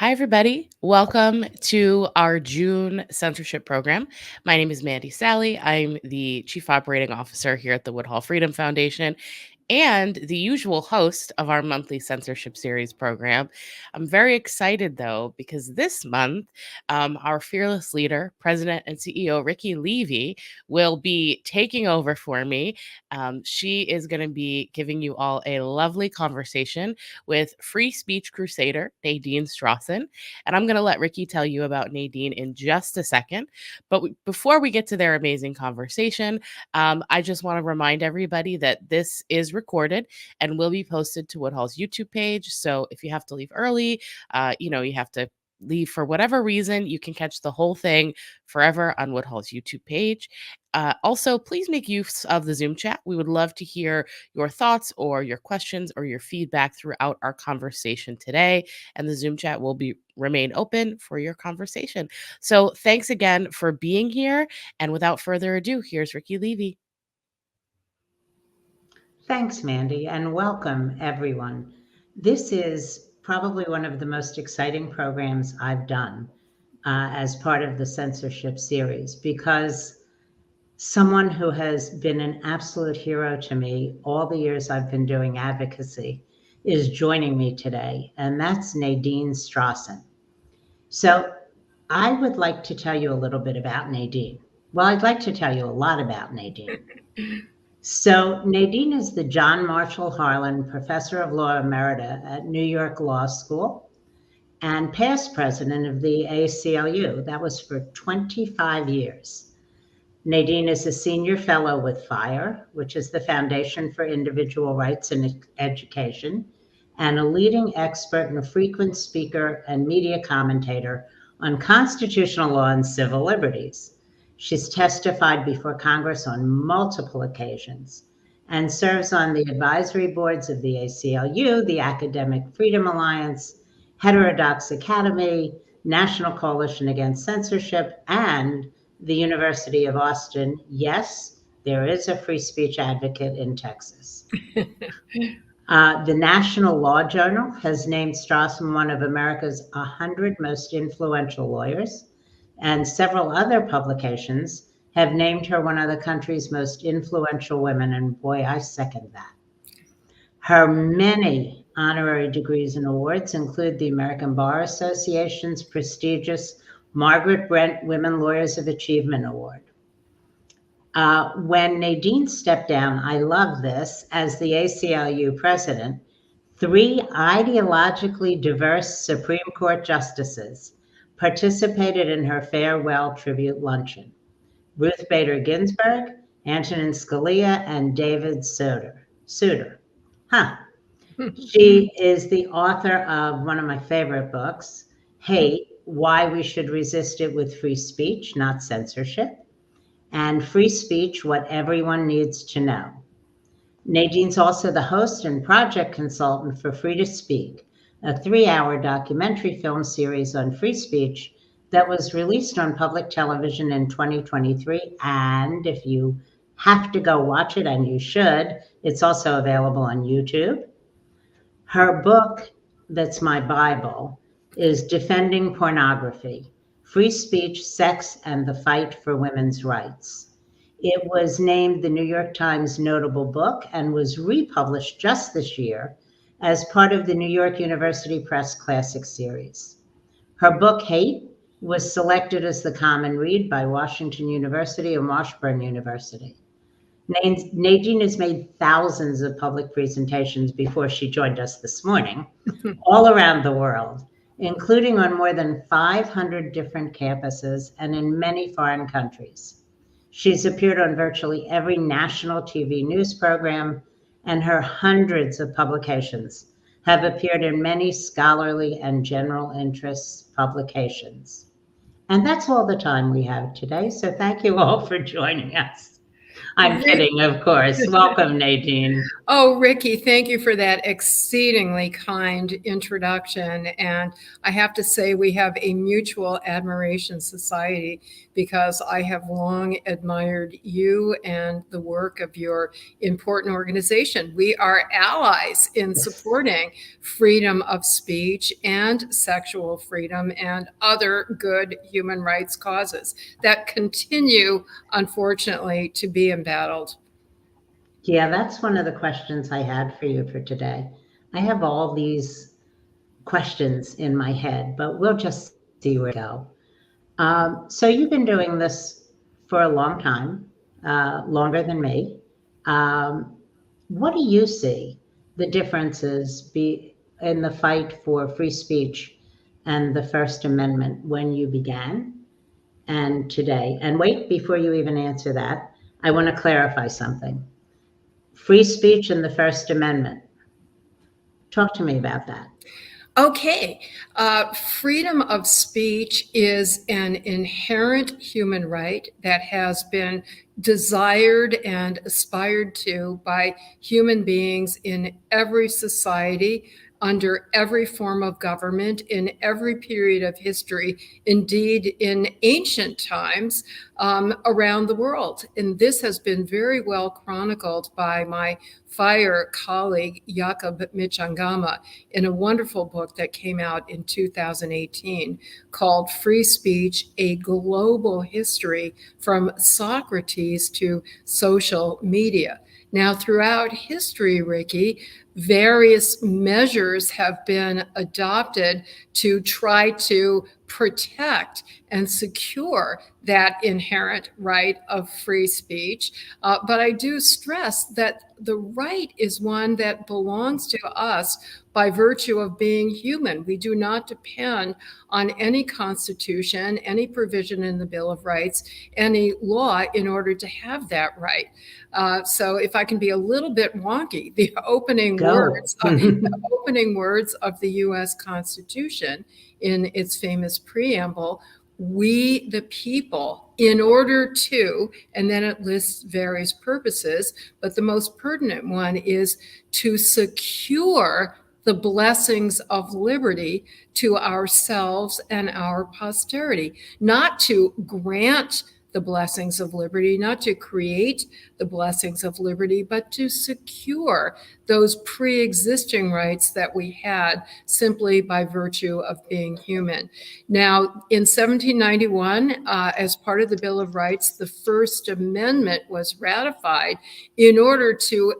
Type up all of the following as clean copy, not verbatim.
Hi, everybody. Welcome to our June censorship program. My name is Mandy Sally. I'm the Chief Operating Officer here at the Woodhull Freedom Foundation and the usual host of our monthly censorship series program. I'm very excited, though, because this month, our fearless leader, President and CEO Ricci Levy, will be taking over for me. She is going to be giving you all a lovely conversation with free speech crusader Nadine Strossen. And I'm going to let Ricci tell you about Nadine in just a second. But before we get to their amazing conversation, I just want to remind everybody that this is recorded and will be posted to Woodhull's YouTube page. So if you have to leave early, you have to leave for whatever reason, you can catch the whole thing forever on Woodhull's YouTube page. Also, please make use of the Zoom chat. We would love to hear your thoughts or your questions or your feedback throughout our conversation today. And the Zoom chat will remain open for your conversation. So thanks again for being here. And without further ado, here's Ricci Levy. Thanks, Mandy, and welcome, everyone. This is probably one of the most exciting programs I've done as part of the censorship series, because someone who has been an absolute hero to me all the years I've been doing advocacy is joining me today, and that's Nadine Strossen. So I would like to tell you a little bit about Nadine. Well, I'd like to tell you a lot about Nadine. So Nadine is the John Marshall Harlan Professor of Law Emerita at New York Law School and past president of the ACLU. That was for 25 years. Nadine is a senior fellow with FIRE, which is the Foundation for Individual Rights in Education, and a leading expert and a frequent speaker and media commentator on constitutional law and civil liberties. She's testified before Congress on multiple occasions and serves on the advisory boards of the ACLU, the Academic Freedom Alliance, Heterodox Academy, National Coalition Against Censorship, and the University of Austin. Yes, there is a free speech advocate in Texas. The National Law Journal has named Strossen one of America's 100 most influential lawyers, and several other publications have named her one of the country's most influential women, and boy, I second that. Her many honorary degrees and awards include the American Bar Association's prestigious Margaret Brent Women Lawyers of Achievement Award. When Nadine stepped down, I love this, as the ACLU president, 3 ideologically diverse Supreme Court justices participated in her farewell tribute luncheon: Ruth Bader Ginsburg, Antonin Scalia, and David Souter. She is the author of one of my favorite books, Hate: Why We Should Resist It with Free Speech, Not Censorship, and Free Speech: What Everyone Needs to Know. Nadine's also the host and project consultant for Free to Speak, a 3-hour documentary film series on free speech that was released on public television in 2023. And if you have to go watch it, and you should, it's also available on YouTube. Her book, that's my Bible, is Defending Pornography: Free Speech, Sex, and the Fight for Women's Rights. It was named the New York Times Notable Book and was republished just this year as part of the New York University Press Classics series. Her book, Hate, was selected as the common read by Washington University and Washburn University. Nadine has made thousands of public presentations before she joined us this morning, all around the world, including on more than 500 different campuses and in many foreign countries. She's appeared on virtually every national TV news program, and her hundreds of publications have appeared in many scholarly and general interest publications. And that's all the time we have today, so thank you all for joining us. I'm kidding, of course. Welcome, Nadine. Oh, Ricci, thank you for that exceedingly kind introduction. And I have to say, we have a mutual admiration society because I have long admired you and the work of your important organization. We are allies in supporting freedom of speech and sexual freedom and other good human rights causes that continue, unfortunately, to be embattled. Yeah, that's one of the questions I had for you for today. I have all these questions in my head, but we'll just see where we go. So you've been doing this for a long time, longer than me. What do you see the differences in the fight for free speech and the First Amendment when you began and today? And wait, before you even answer that, I want to clarify something. Free speech and the First Amendment. Talk to me about that. Okay. Freedom of speech is an inherent human right that has been desired and aspired to by human beings in every society, under every form of government, in every period of history, indeed in ancient times around the world. And this has been very well chronicled by my FIRE colleague, Jakob Michangama, in a wonderful book that came out in 2018 called Free Speech, A Global History from Socrates to Social Media. Now, throughout history, Ricci, various measures have been adopted to try to protect and secure that inherent right of free speech. But I do stress that the right is one that belongs to us by virtue of being human. We do not depend on any constitution, any provision in the Bill of Rights, any law in order to have that right. So if I can be a little bit wonky, the opening words of the U.S. Constitution in its famous preamble, we the people, in order to, and then it lists various purposes, but the most pertinent one is to secure the blessings of liberty to ourselves and our posterity, not to grant the blessings of liberty, not to create the blessings of liberty, but to secure those pre-existing rights that we had simply by virtue of being human. Now, in 1791, as part of the Bill of Rights, the First Amendment was ratified in order to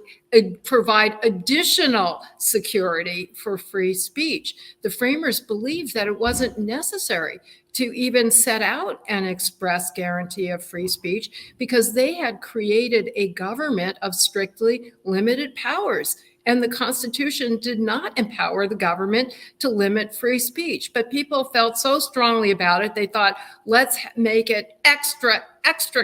provide additional security for free speech. The framers believed that it wasn't necessary to even set out an express guarantee of free speech because they had created a government of strictly limited powers. And the Constitution did not empower the government to limit free speech. But people felt so strongly about it, they thought, let's make it extra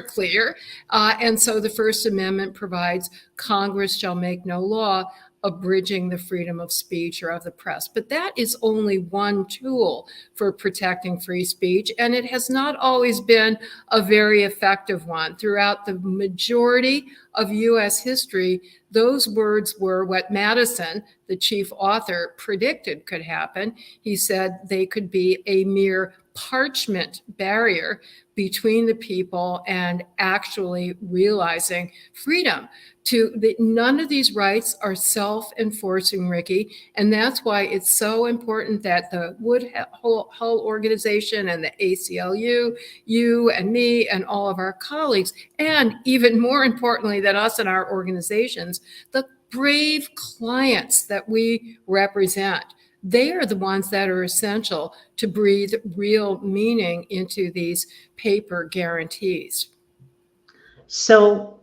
clear. And so the First Amendment provides Congress shall make no law abridging the freedom of speech or of the press. But that is only one tool for protecting free speech, and it has not always been a very effective one. Throughout the majority of U.S. history, those words were what Madison, the chief author, predicted could happen. He said they could be a mere parchment barrier between the people and actually realizing freedom. None of these rights are self-enforcing, Ricci, and that's why it's so important that the Woodhull organization and the ACLU, you and me and all of our colleagues, and even more importantly than us and our organizations, the brave clients that we represent, they are the ones that are essential to breathe real meaning into these paper guarantees. So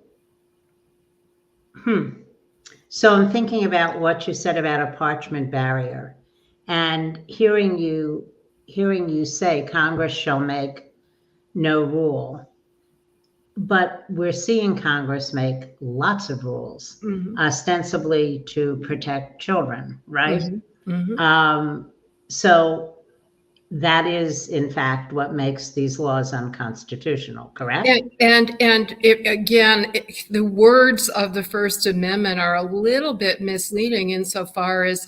I'm thinking about what you said about a parchment barrier, and hearing you say Congress shall make no rule. But we're seeing Congress make lots of rules, ostensibly to protect children, right? So that is, in fact, what makes these laws unconstitutional, correct? The words of the First Amendment are a little bit misleading insofar as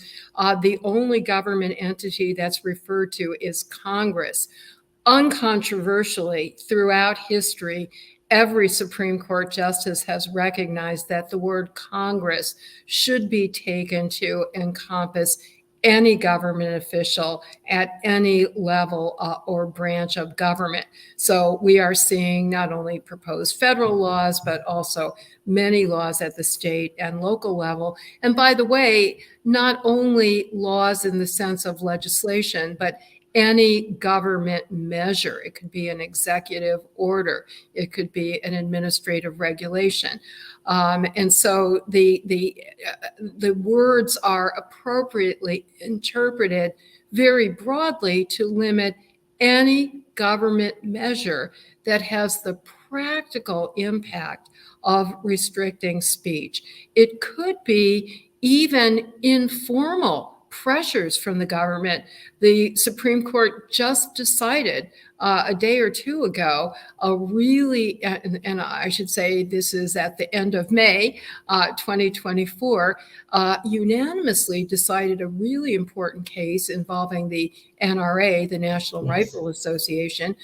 the only government entity that's referred to is Congress. Uncontroversially, throughout history, every Supreme Court justice has recognized that the word Congress should be taken to encompass any government official at any level or branch of government. So we are seeing not only proposed federal laws, but also many laws at the state and local level. And by the way, not only laws in the sense of legislation, but any government measure. It could be an executive order. It could be an administrative regulation. And so the words are appropriately interpreted very broadly to limit any government measure that has the practical impact of restricting speech. It could be even informal pressures from the government. The Supreme Court just decided a day or two ago, and I should say this is at the end of May 2024, unanimously decided a really important case involving the NRA, the National Rifle Association,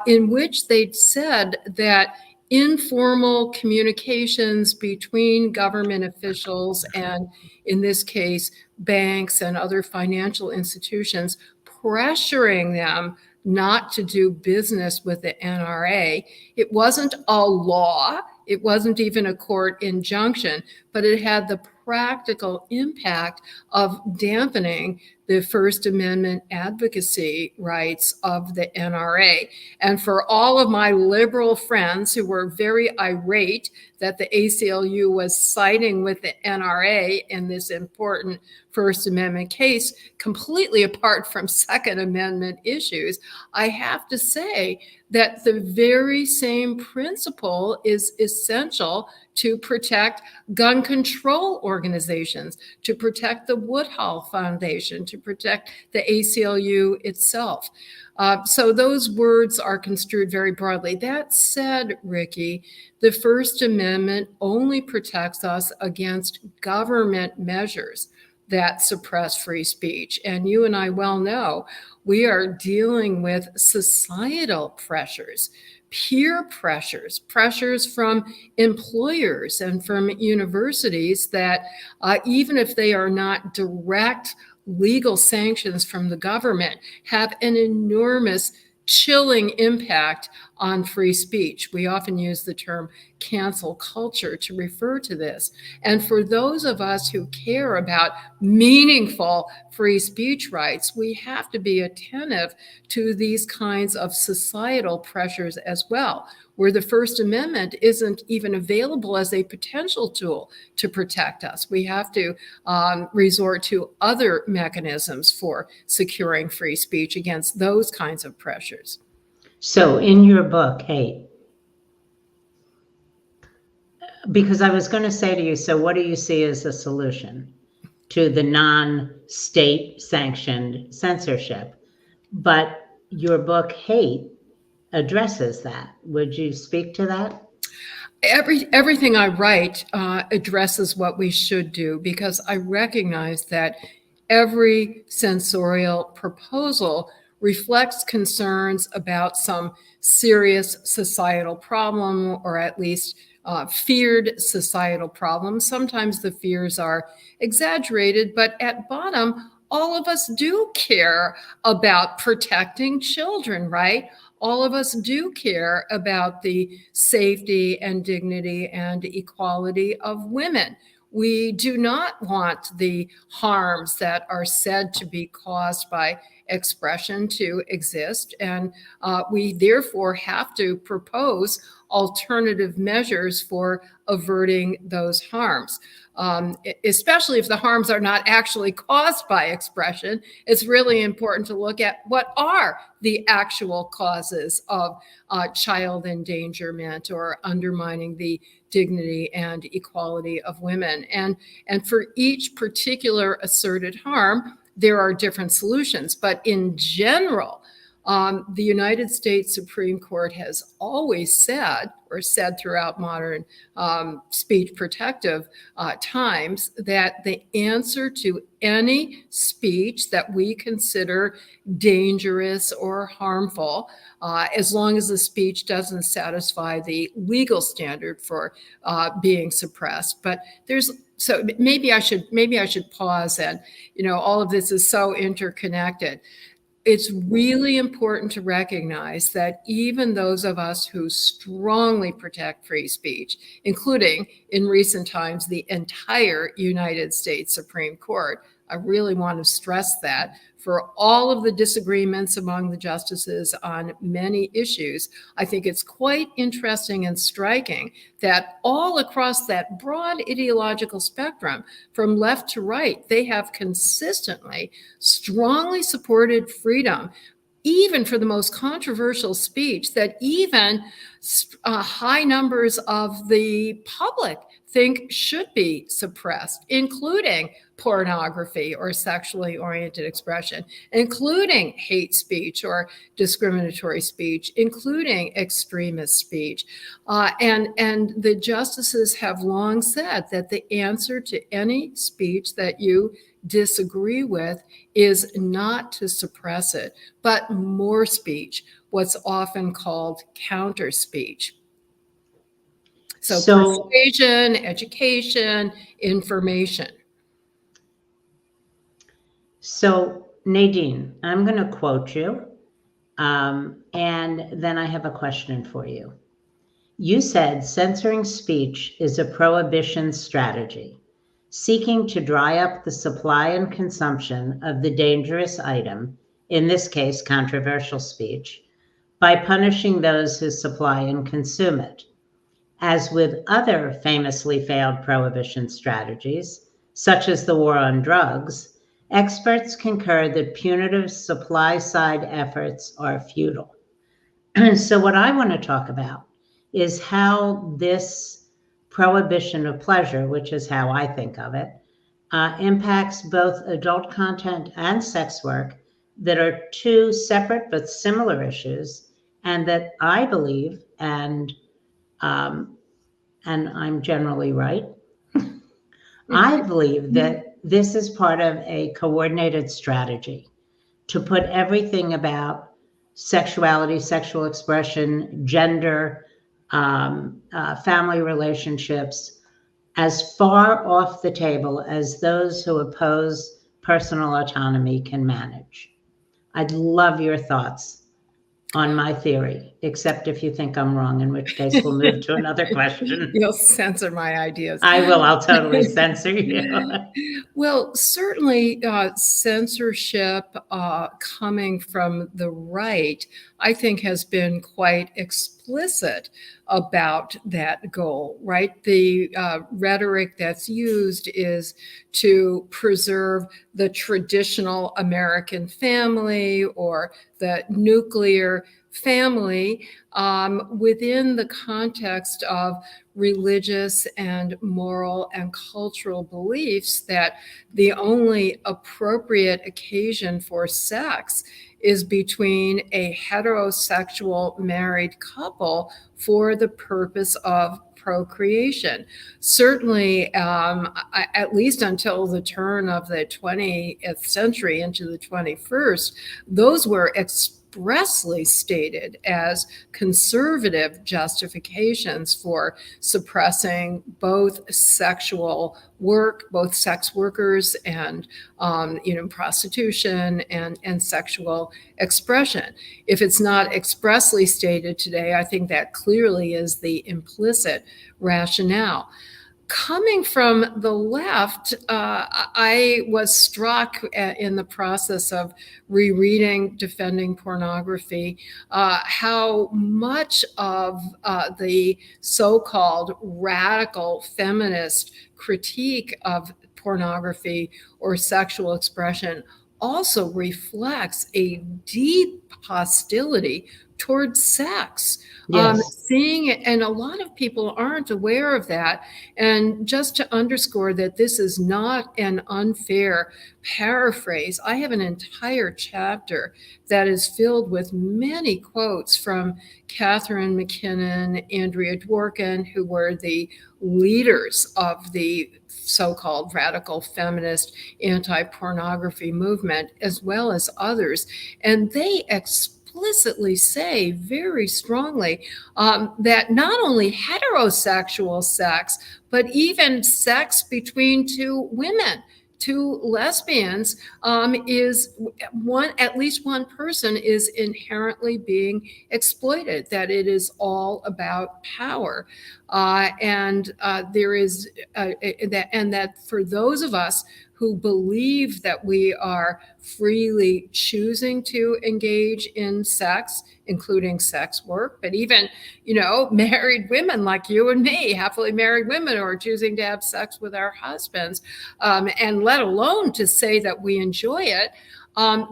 in which they'd said that informal communications between government officials and, in this case, banks and other financial institutions, pressuring them not to do business with the NRA. It wasn't a law. It wasn't even a court injunction, but it had the practical impact of dampening the First Amendment advocacy rights of the NRA. And for all of my liberal friends who were very irate that the ACLU was siding with the NRA in this important First Amendment case, completely apart from Second Amendment issues, I have to say that the very same principle is essential to protect gun control organizations, to protect the Woodhull Foundation, to protect the ACLU itself. So those words are construed very broadly. That said, Ricci, the First Amendment only protects us against government measures that suppress free speech. And you and I well know we are dealing with societal pressures, peer pressures, pressures from employers and from universities that even if they are not direct legal sanctions from the government, have an enormous chilling impact on free speech. We often use the term cancel culture to refer to this. And for those of us who care about meaningful free speech rights, we have to be attentive to these kinds of societal pressures as well, where the First Amendment isn't even available as a potential tool to protect us. We have to resort to other mechanisms for securing free speech against those kinds of pressures. So in your book, Hate, because I was going to say to you, so what do you see as a solution to the non-state sanctioned censorship? But your book, Hate, addresses that. Would you speak to that? Everything I write addresses what we should do, because I recognize that every censorial proposal reflects concerns about some serious societal problem, or at least feared societal problems. Sometimes the fears are exaggerated, but at bottom, all of us do care about protecting children, right? All of us do care about the safety and dignity and equality of women. We do not want the harms that are said to be caused by expression to exist. And we therefore have to propose alternative measures for averting those harms. Especially if the harms are not actually caused by expression, it's really important to look at what are the actual causes of child endangerment or undermining the dignity and equality of women. And for each particular asserted harm, there are different solutions. But in general, the United States Supreme Court has always said, or said throughout modern speech protective times, that the answer to any speech that we consider dangerous or harmful, as long as the speech doesn't satisfy the legal standard for being suppressed. But so maybe I should pause, and all of this is so interconnected. It's really important to recognize that even those of us who strongly protect free speech, including in recent times the entire United States Supreme Court, I really want to stress that for all of the disagreements among the justices on many issues, I think it's quite interesting and striking that all across that broad ideological spectrum, from left to right, they have consistently strongly supported freedom, even for the most controversial speech that even high numbers of the public think should be suppressed, including pornography or sexually oriented expression, including hate speech or discriminatory speech, including extremist speech. And the justices have long said that the answer to any speech that you disagree with is not to suppress it, but more speech, what's often called counter speech. So persuasion, education, information. So Nadine, I'm going to quote you, and then I have a question for you. You said censoring speech is a prohibition strategy, seeking to dry up the supply and consumption of the dangerous item, in this case, controversial speech, by punishing those who supply and consume it. As with other famously failed prohibition strategies, such as the war on drugs, experts concur that punitive supply-side efforts are futile. So what I want to talk about is how this prohibition of pleasure, which is how I think of it, impacts both adult content and sex work that are two separate but similar issues, and that I believe, and I'm generally right, I believe that this is part of a coordinated strategy to put everything about sexuality, sexual expression, gender, family relationships as far off the table as those who oppose personal autonomy can manage. I'd love your thoughts on my theory, except if you think I'm wrong, in which case we'll move to another question. You'll censor my ideas. I will. I'll totally censor you. Well, certainly censorship coming from the right, I think, has been quite explicit about that goal, right? The rhetoric that's used is to preserve the traditional American family or the nuclear family within the context of religious and moral and cultural beliefs that the only appropriate occasion for sex is between a heterosexual married couple for the purpose of procreation. Certainly, at least until the turn of the 20th century into the 21st, those were expressly stated as conservative justifications for suppressing both sexual work, both sex workers and prostitution and sexual expression. If it's not expressly stated today, I think that clearly is the implicit rationale. Coming from the left, I was struck in the process of rereading Defending Pornography, how much of the so-called radical feminist critique of pornography or sexual expression also reflects a deep hostility towards sex. Yes. Seeing it, and a lot of people aren't aware of that. And just to underscore that this is not an unfair paraphrase, I have an entire chapter that is filled with many quotes from Catherine McKinnon, Andrea Dworkin, who were the leaders of the so-called radical feminist anti-pornography movement, as well as others. And they explicitly say very strongly that not only heterosexual sex, but even sex between two women, two lesbians, is one, at least one person is inherently being exploited, that it is all about power. There is that for those of us who believe that we are freely choosing to engage in sex, including sex work, but even, married women like you and me, happily married women who are choosing to have sex with our husbands, and let alone to say that we enjoy it.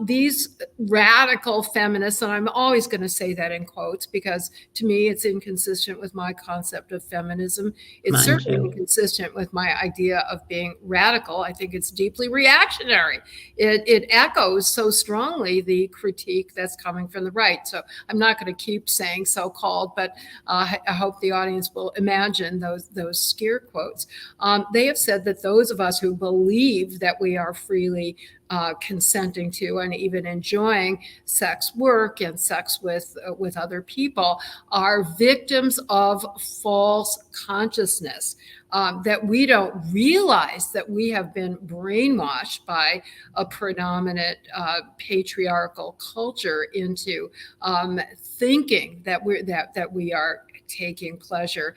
These radical feminists, and I'm always going to say that in quotes because to me it's inconsistent with my concept of feminism. It's Mine certainly too. inconsistent with my idea of being radical. I think it's deeply reactionary. It echoes so strongly the critique that's coming from the right. So I'm not going to keep saying so-called, but I hope the audience will imagine those scare quotes. They have said that those of us who believe that we are freely consenting to and even enjoying sex work and sex with other people are victims of false consciousness, that we don't realize that we have been brainwashed by a predominant patriarchal culture into thinking that we are taking pleasure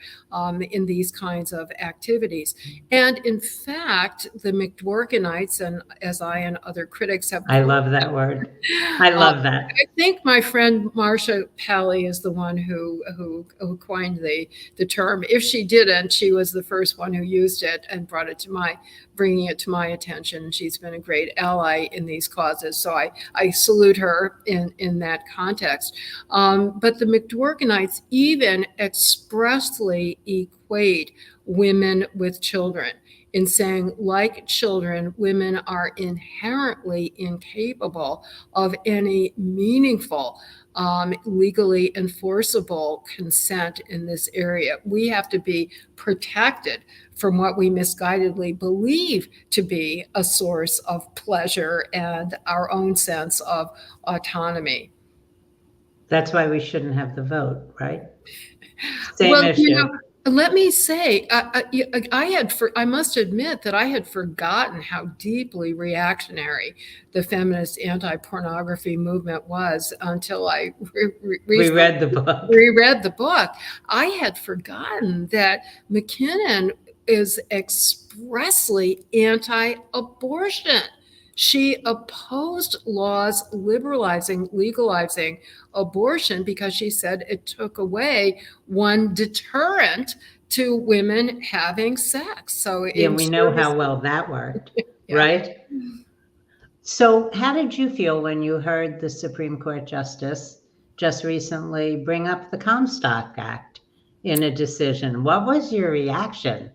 in these kinds of activities. And in fact, the McDworkinites, and as I and other critics have... I love that word. I love that. I think my friend Marcia Pally is the one who coined the term. If she didn't, she was the first one who used it and bringing it to my attention. She's been a great ally in these causes. So I salute her in that context. But the McDworkinites even expressly equate women with children in saying, like children, women are inherently incapable of any meaningful, legally enforceable consent in this area. We have to be protected from what we misguidedly believe to be a source of pleasure and our own sense of autonomy. That's why we shouldn't have the vote, right? Same issue. Let me say, I must admit that I had forgotten how deeply reactionary the feminist anti-pornography movement was until I reread the book. Reread the book. I had forgotten that McKinnon is expressly anti-abortion. She opposed laws legalizing abortion because she said it took away one deterrent to women having sex. So we know how well that worked, right? So how did you feel when you heard the Supreme Court Justice just recently bring up the Comstock Act in a decision? What was your reaction?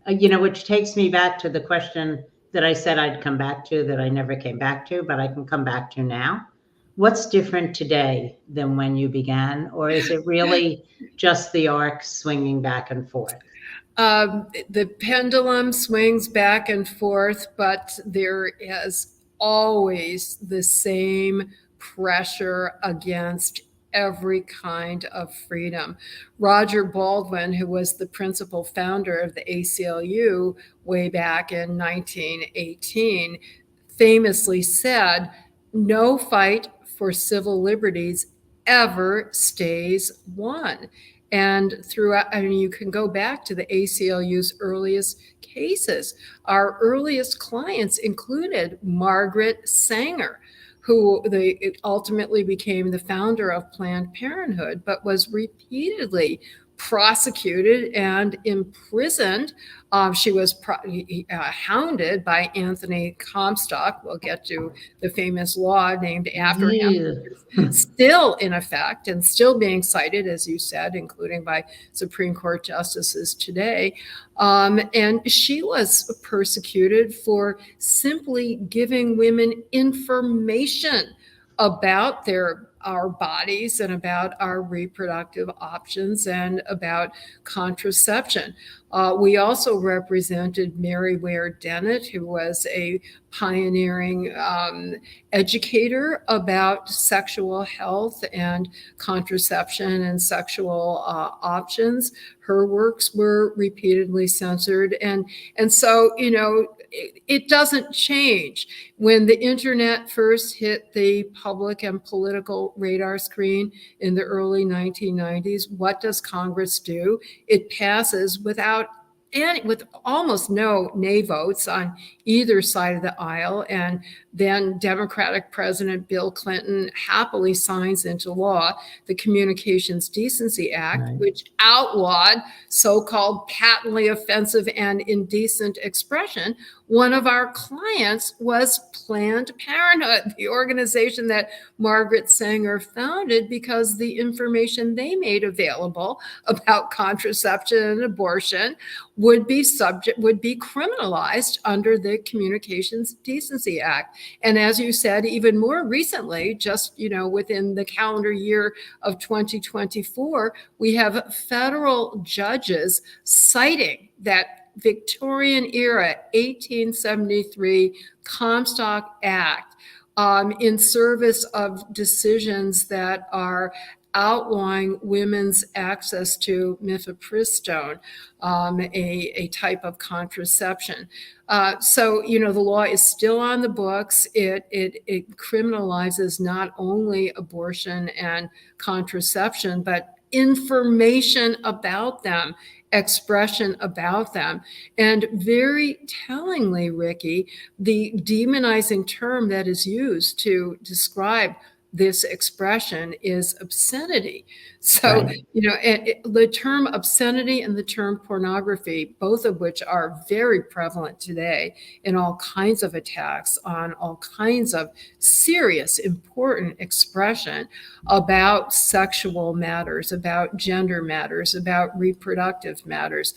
Which takes me back to the question that I said I'd come back to that I never came back to, but I can come back to now. What's different today than when you began? Or is it really just the arc swinging back and forth? The pendulum swings back and forth, but there is always the same pressure against every kind of freedom. Roger Baldwin, who was the principal founder of the ACLU way back in 1918, famously said, "No fight for civil liberties ever stays won." And throughout, you can go back to the ACLU's earliest cases. Our earliest clients included Margaret Sanger, who ultimately became the founder of Planned Parenthood, but was repeatedly prosecuted and imprisoned. She was hounded by Anthony Comstock. We'll get to the famous law named after him, still in effect and still being cited, as you said, including by Supreme Court justices today. And she was persecuted for simply giving women information about our bodies and about our reproductive options and about contraception. We also represented Mary Ware Dennett, who was a pioneering educator about sexual health and contraception and sexual options. Her works were repeatedly censored. And so, it doesn't change. When the internet first hit the public and political radar screen in the early 1990s, what does Congress do? It passes with almost no nay votes on either side of the aisle. And then Democratic President Bill Clinton happily signs into law the Communications Decency Act, right, which outlawed so-called patently offensive and indecent expression. One of our clients was Planned Parenthood, the organization that Margaret Sanger founded, because the information they made available about contraception and abortion would be criminalized under the Communications Decency Act. And as you said, even more recently, just within the calendar year of 2024, we have federal judges citing that Victorian era 1873 Comstock Act in service of decisions that are outlawing women's access to mifepristone, a type of contraception. So, the law is still on the books. It criminalizes not only abortion and contraception, but information about them, expression about them. And very tellingly, Ricci, the demonizing term that is used to describe this expression is obscenity. So, right, the term obscenity and the term pornography, both of which are very prevalent today in all kinds of attacks on all kinds of serious, important expression about sexual matters, about gender matters, about reproductive matters.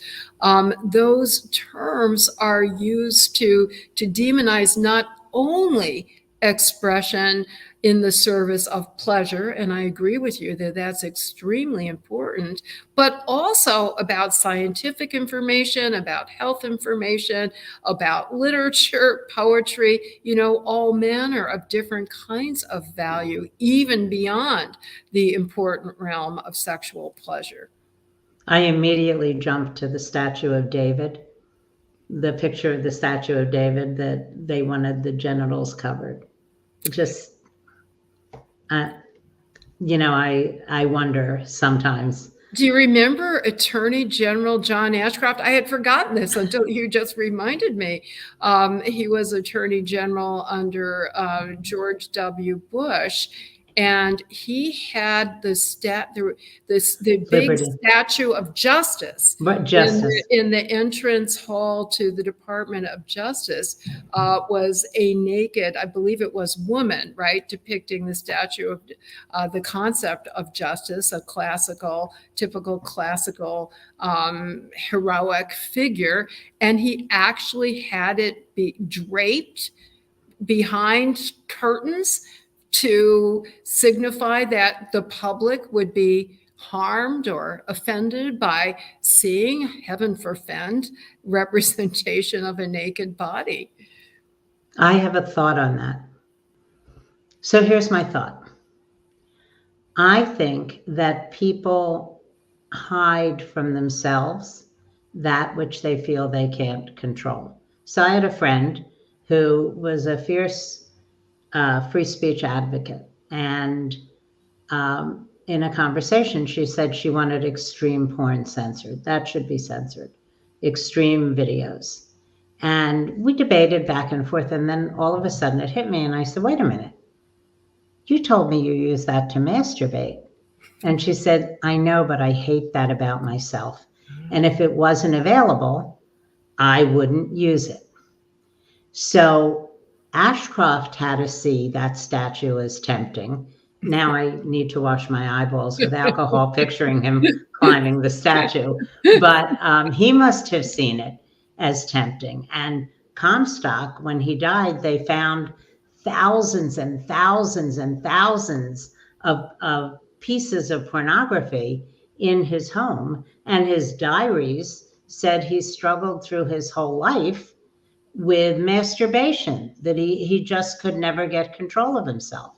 Those terms are used to demonize not only expression in the service of pleasure, and I agree with you that that's extremely important, but also about scientific information, about health information, about literature, poetry, all manner of different kinds of value, even beyond the important realm of sexual pleasure. I immediately jumped to the statue of David, the picture of the statue of David that they wanted the genitals covered. Just, I wonder sometimes. Do you remember Attorney General John Ashcroft? I had forgotten this until you just reminded me. He was Attorney General under George W. Bush. And he had the big statue of Justice, in the entrance hall to the Department of Justice was a naked, I believe it was woman, right, depicting the statue of the concept of justice, a typical classical heroic figure. And he actually had it be draped behind curtains to signify that the public would be harmed or offended by seeing, heaven forfend, representation of a naked body. I have a thought on that. So here's my thought. I think that people hide from themselves that which they feel they can't control. So I had a friend who was a fierce free speech advocate. And in a conversation, she said she wanted extreme porn censored. That should be censored. Extreme videos. And we debated back and forth. And then all of a sudden it hit me. And I said, wait a minute. You told me you use that to masturbate. And she said, I know, but I hate that about myself. And if it wasn't available, I wouldn't use it. So Ashcroft had to see that statue as tempting. Now I need to wash my eyeballs with alcohol picturing him climbing the statue. But he must have seen it as tempting. And Comstock, when he died, they found thousands and thousands and thousands of pieces of pornography in his home. And his diaries said he struggled through his whole life with masturbation, that he just could never get control of himself.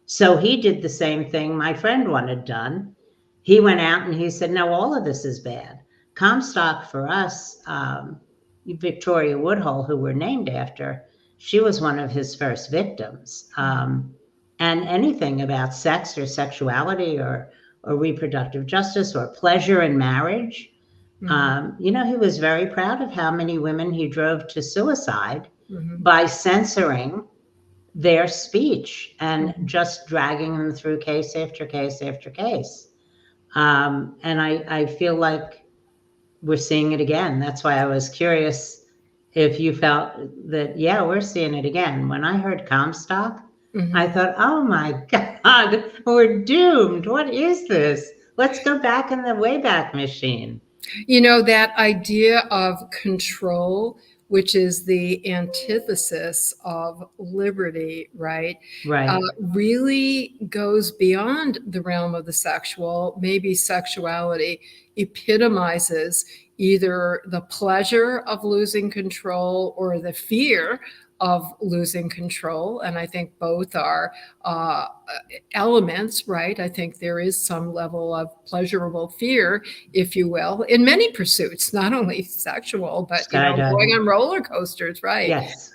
So he did the same thing my friend wanted done. He went out and he said, no, all of this is bad. Comstock for us, Victoria Woodhull, who we're named after, she was one of his first victims. And anything about sex or sexuality or reproductive justice or pleasure in marriage, he was very proud of how many women he drove to suicide by censoring their speech and just dragging them through case after case after case. And I feel like we're seeing it again. That's why I was curious if you felt that, yeah, we're seeing it again. When I heard Comstock, I thought, oh my God, we're doomed. What is this? Let's go back in the Wayback Machine. That idea of control, which is the antithesis of liberty, right? Right. Really goes beyond the realm of the sexual. Maybe sexuality epitomizes either the pleasure of losing control or the fear of losing control. And I think both are elements, right? I think there is some level of pleasurable fear, if you will, in many pursuits, not only sexual, but going on roller coasters, right? Yes.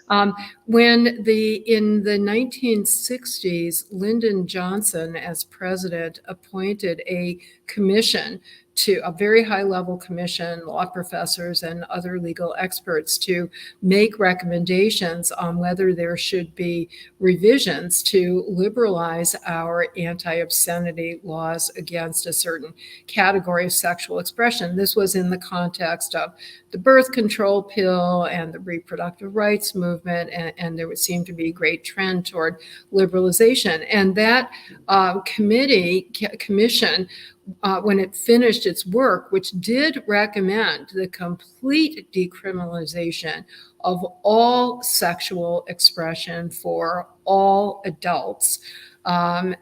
When in the 1960s, Lyndon Johnson, as president, appointed a commission, to a very high level commission, law professors and other legal experts, to make recommendations on whether there should be revisions to liberalize our anti-obscenity laws against a certain category of sexual expression. This was in the context of the birth control pill and the reproductive rights movement, and there would seem to be a great trend toward liberalization. And that commission, when it finished its work, which did recommend the complete decriminalization of all sexual expression for all adults. By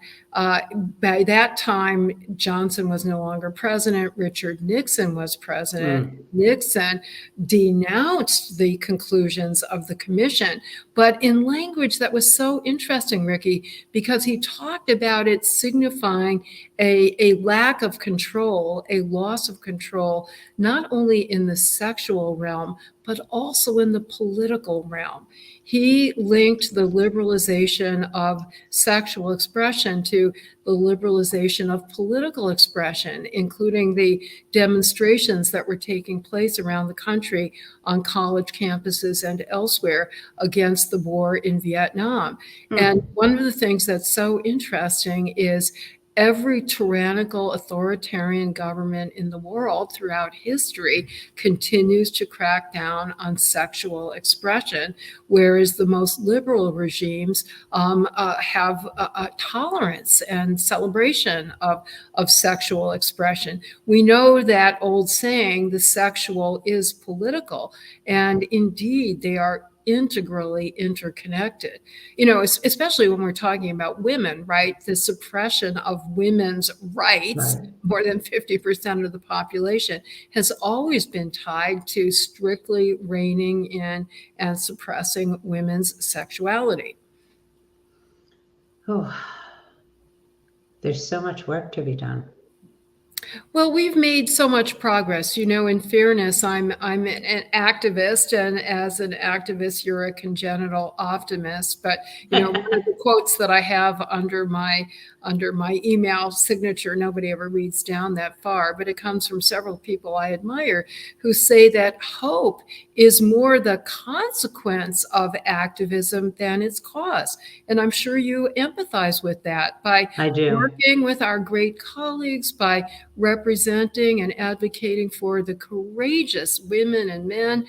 that time, Johnson was no longer president. Richard Nixon was president. Nixon denounced the conclusions of the commission, but in language that was so interesting, Ricci, because he talked about it signifying a lack of control, a loss of control, not only in the sexual realm, but also in the political realm. He linked the liberalization of sexual expression to the liberalization of political expression, including the demonstrations that were taking place around the country on college campuses and elsewhere against the war in Vietnam. And one of the things that's so interesting is every tyrannical authoritarian government in the world throughout history continues to crack down on sexual expression, whereas the most liberal regimes have a tolerance and celebration of sexual expression. We know that old saying, the sexual is political, and indeed they are integrally interconnected, especially when we're talking about women, right? The suppression of women's rights, more than 50% of the population, has always been tied to strictly reining in and suppressing women's sexuality. Oh, there's so much work to be done. Well, we've made so much progress. In fairness, I'm an activist, and as an activist, you're a congenital optimist. But one of the quotes that I have under my email signature, nobody ever reads down that far, but it comes from several people I admire who say that hope is more the consequence of activism than its cause. And I'm sure you empathize with that by I do. working with our great colleagues, by representing and advocating for the courageous women and men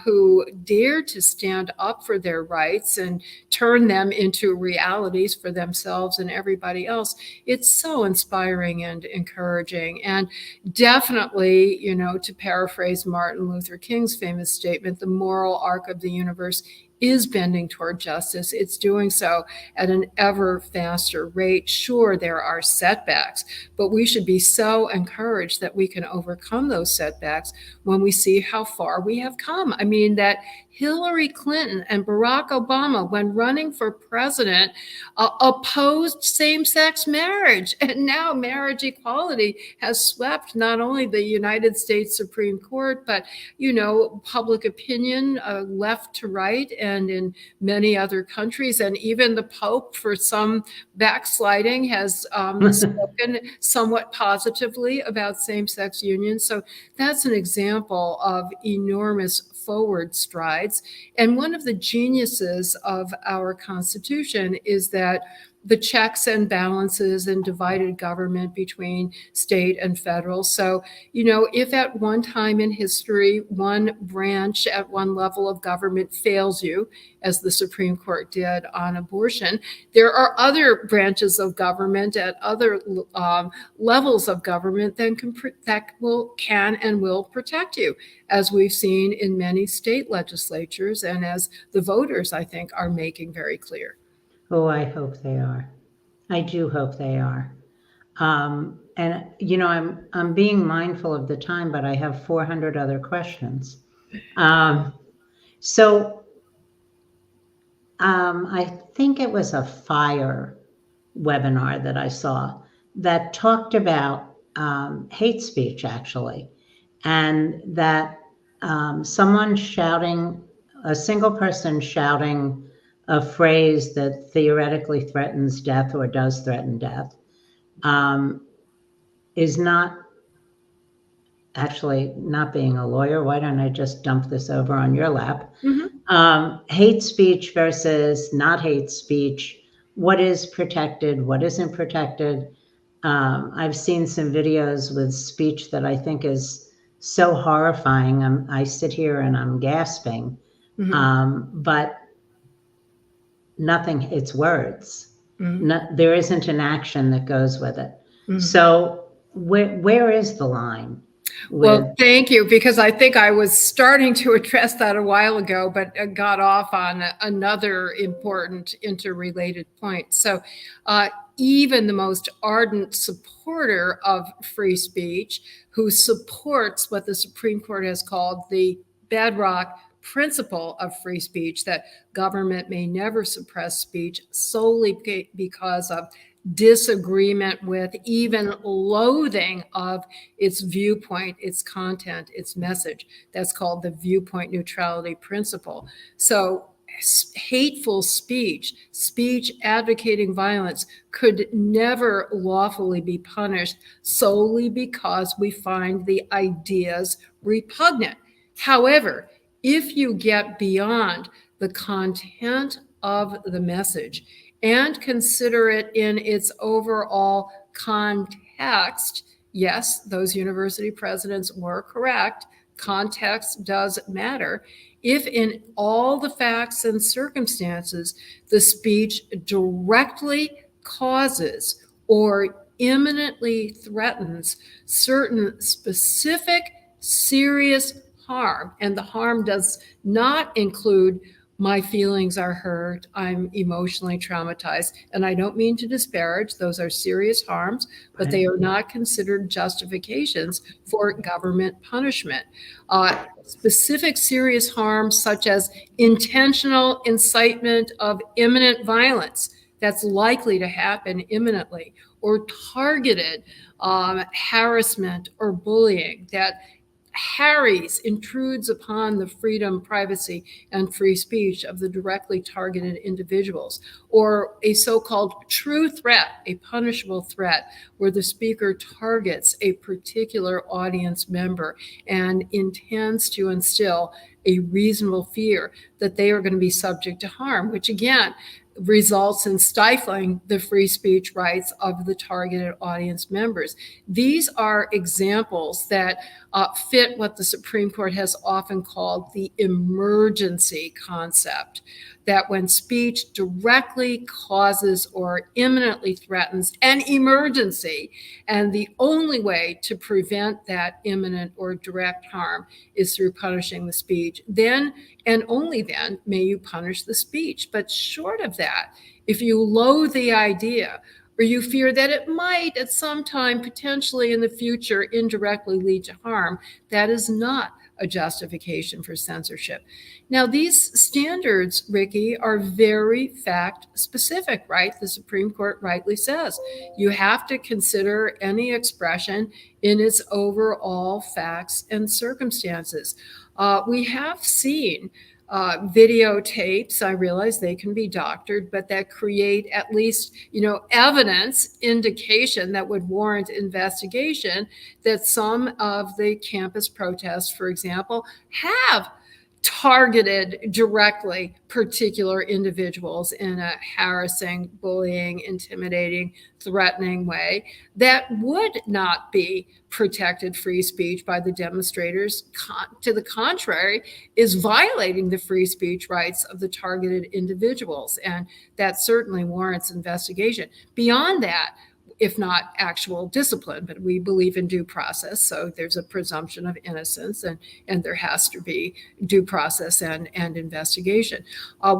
who dare to stand up for their rights and turn them into realities for themselves and everybody else. It's so inspiring and encouraging. And definitely, to paraphrase Martin Luther King's famous statement, the moral arc of the universe is bending toward justice. It's doing so at an ever faster rate. Sure, there are setbacks, but we should be so encouraged that we can overcome those setbacks when we see how far we have come. I mean, that Hillary Clinton and Barack Obama, when running for president, opposed same-sex marriage. And now marriage equality has swept not only the United States Supreme Court, but, public opinion, left to right, and in many other countries. And even the Pope, for some backsliding, has spoken somewhat positively about same-sex unions. So that's an example of enormous forward strides. And one of the geniuses of our Constitution is that the checks and balances and divided government between state and federal. So, if at one time in history, one branch at one level of government fails you, as the Supreme Court did on abortion, there are other branches of government at other levels of government that can and will protect you, as we've seen in many state legislatures and as the voters, I think, are making very clear. Oh, I hope they are. I do hope they are. And I'm being mindful of the time, but I have 400 other questions. So I think it was a FIRE webinar that I saw that talked about hate speech, actually, and that someone shouting, a single person shouting a phrase that theoretically threatens death or does threaten death is not, actually, not being a lawyer, why don't I just dump this over on your lap? Hate speech versus not hate speech. What is protected? What isn't protected? I've seen some videos with speech that I think is so horrifying. I sit here and I'm gasping, but nothing, it's words. There isn't an action that goes with it. So where is the line? Well, thank you, because I think I was starting to address that a while ago, but got off on another important interrelated point. So even the most ardent supporter of free speech, who supports what the Supreme Court has called the bedrock principle of free speech, that government may never suppress speech solely because of disagreement with, even loathing of its viewpoint, its content, its message. That's called the viewpoint neutrality principle. So hateful speech, speech advocating violence, could never lawfully be punished solely because we find the ideas repugnant. However, if you get beyond the content of the message and consider it in its overall context, yes, those university presidents were correct. Context does matter. If in all the facts and circumstances, the speech directly causes or imminently threatens certain specific serious harm, and the harm does not include my feelings are hurt, I'm emotionally traumatized. And I don't mean to disparage, those are serious harms, but they are not considered justifications for government punishment. Specific serious harms, such as intentional incitement of imminent violence, that's likely to happen imminently, or targeted harassment or bullying that intrudes upon the freedom, privacy, and free speech of the directly targeted individuals, or a so-called true threat, a punishable threat, where the speaker targets a particular audience member and intends to instill a reasonable fear that they are going to be subject to harm, which again results in stifling the free speech rights of the targeted audience members. These are examples that fit what the Supreme Court has often called the emergency concept, that when speech directly causes or imminently threatens an emergency, and the only way to prevent that imminent or direct harm is through punishing the speech, then and only then may you punish the speech. But short of that, if you loathe the idea, or you fear that it might at some time potentially in the future indirectly lead to harm, that is not a justification for censorship. Now, these standards, Ricci, are very fact specific, right? The Supreme Court rightly says you have to consider any expression in its overall facts and circumstances. We have seen videotapes, I realize they can be doctored, but that create at least, evidence, indication that would warrant investigation, that some of the campus protests, for example, have targeted directly particular individuals in a harassing, bullying, intimidating, threatening way that would not be protected free speech by the demonstrators. To the contrary, is violating the free speech rights of the targeted individuals. And that certainly warrants investigation. Beyond that, if not actual discipline, but we believe in due process. So there's a presumption of innocence, and there has to be due process and investigation.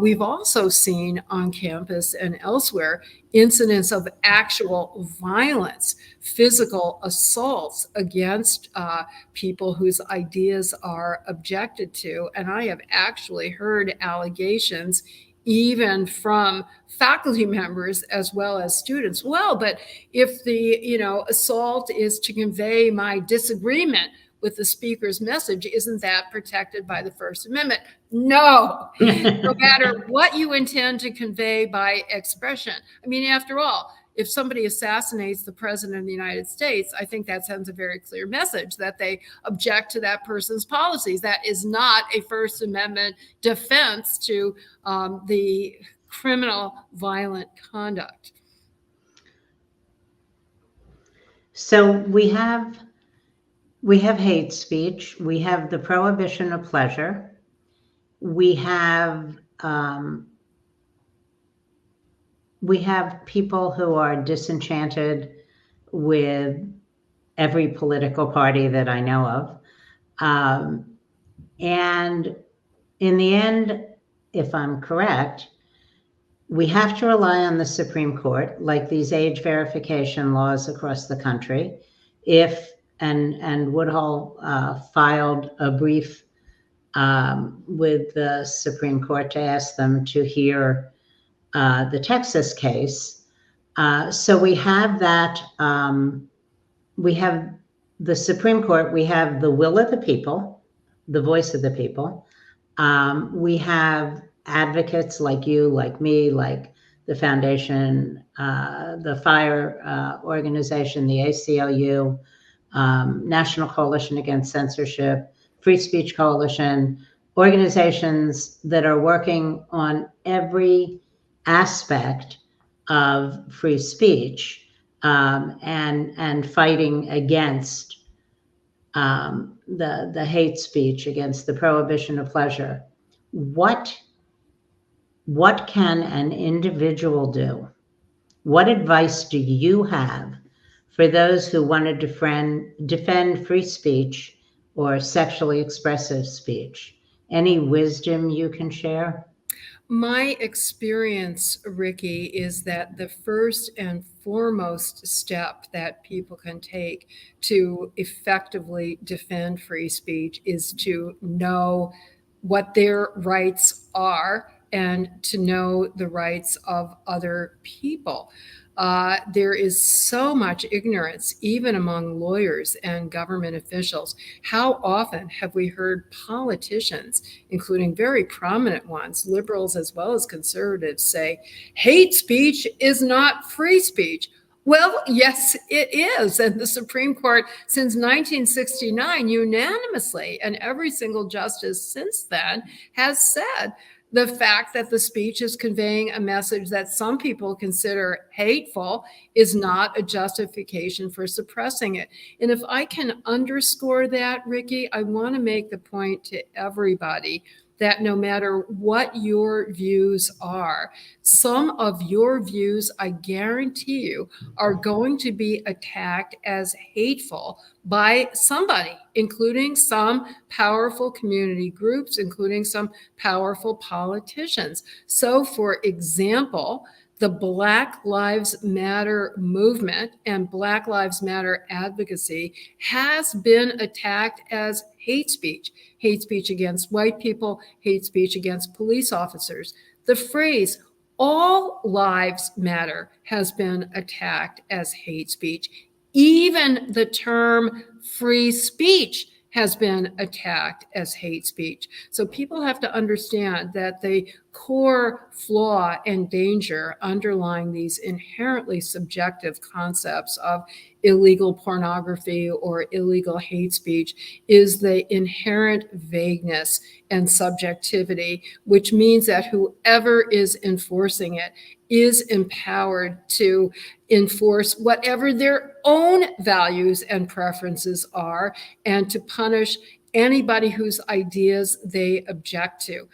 We've also seen on campus and elsewhere incidents of actual violence, physical assaults against people whose ideas are objected to. And I have actually heard allegations even from faculty members as well as students. Well, but if the assault is to convey my disagreement with the speaker's message, isn't that protected by the First Amendment? No, no matter what you intend to convey by expression. I mean, after all, if somebody assassinates the president of the United States, I think that sends a very clear message that they object to that person's policies. That is not a First Amendment defense to the criminal violent conduct. So we have hate speech. We have the prohibition of pleasure. We have people who are disenchanted with every political party that I know of. And in the end, if I'm correct, we have to rely on the Supreme Court, like these age verification laws across the country. And Woodhull filed a brief with the Supreme Court to ask them to hear the Texas case. So we have that, we have the Supreme Court, we have the will of the people, the voice of the people. We have advocates like you, like me, like the foundation, the FIRE organization, the ACLU, National Coalition Against Censorship, Free Speech Coalition, organizations that are working on every aspect of free speech and fighting against the hate speech, against the prohibition of pleasure. What can an individual do? What advice do you have for those who want to defend free speech or sexually expressive speech? Any wisdom you can share? My experience, Ricci, is that the first and foremost step that people can take to effectively defend free speech is to know what their rights are and to know the rights of other people. There is so much ignorance, even among lawyers and government officials. How often have we heard politicians, including very prominent ones, liberals as well as conservatives, say, hate speech is not free speech? Well, yes, it is. And the Supreme Court, since 1969, unanimously, and every single justice since then, has said the fact that the speech is conveying a message that some people consider hateful is not a justification for suppressing it. And if I can underscore that, Ricci, I want to make the point to everybody that no matter what your views are, some of your views, I guarantee you, are going to be attacked as hateful by somebody, including some powerful community groups, including some powerful politicians. So, for example, the Black Lives Matter movement and Black Lives Matter advocacy has been attacked as hate speech against white people, hate speech against police officers. The phrase, all lives matter, has been attacked as hate speech. Even the term free speech has been attacked as hate speech. So people have to understand that the core flaw and danger underlying these inherently subjective concepts of illegal pornography or illegal hate speech is the inherent vagueness and subjectivity, which means that whoever is enforcing it is empowered to enforce whatever their own values and preferences are, and to punish anybody whose ideas they object to.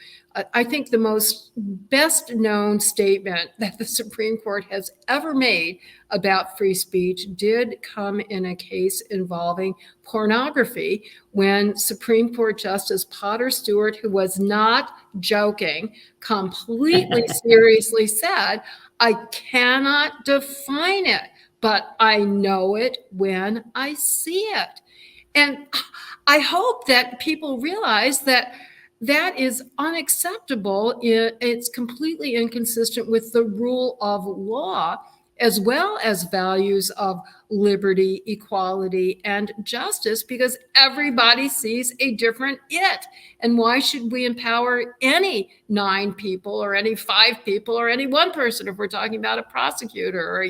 I think the most best known statement that the Supreme Court has ever made about free speech did come in a case involving pornography, when Supreme Court Justice Potter Stewart, who was not joking, completely seriously said, I cannot define it, but I know it when I see it. And I hope that people realize that that is unacceptable. It's completely inconsistent with the rule of law, as well as values of liberty, equality, and justice, because everybody sees a different it. And why should we empower any 9 people or any 5 people or any one person if we're talking about a prosecutor, or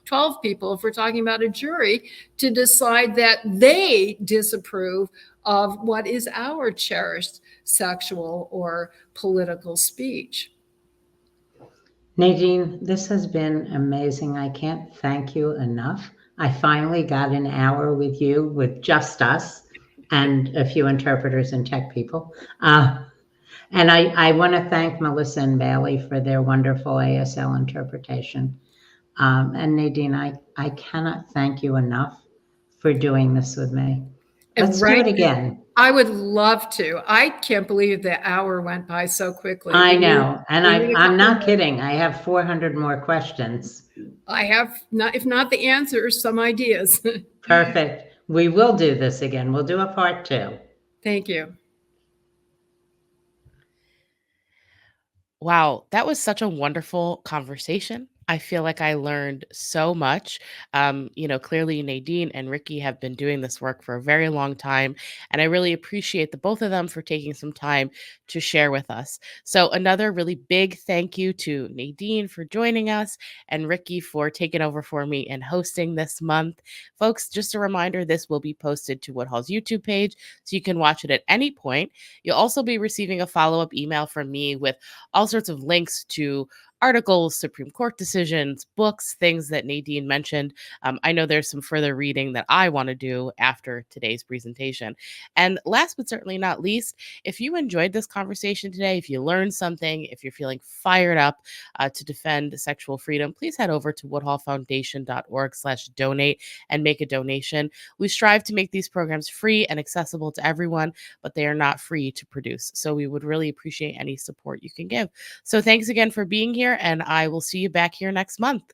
12 people if we're talking about a jury, to decide that they disapprove of what is our cherished sexual or political speech? Nadine, this has been amazing. I can't thank you enough. I finally got an hour with you, with just us and a few interpreters and tech people. And I want to thank Melissa and Bailey for their wonderful ASL interpretation. And Nadine, I cannot thank you enough for doing this with me. Let's do it again. I would love to. I can't believe the hour went by so quickly. I know. And I'm not kidding. I have 400 more questions. I have, if not the answers, some ideas. Perfect. We will do this again. We'll do a part 2. Thank you. Wow, that was such a wonderful conversation. I feel like I learned so much. Clearly Nadine and Ricci have been doing this work for a very long time, and I really appreciate the both of them for taking some time to share with us. So another really big thank you to Nadine for joining us and Ricci for taking over for me and hosting this month. Folks, just a reminder, this will be posted to Woodhull's YouTube page, so you can watch it at any point. You'll also be receiving a follow-up email from me with all sorts of links to articles, Supreme Court decisions, books, things that Nadine mentioned. I know there's some further reading that I want to do after today's presentation. And last but certainly not least, if you enjoyed this conversation today, if you learned something, if you're feeling fired up to defend sexual freedom, please head over to woodhullfoundation.org/donate and make a donation. We strive to make these programs free and accessible to everyone, but they are not free to produce. So we would really appreciate any support you can give. So thanks again for being here, and I will see you back here next month.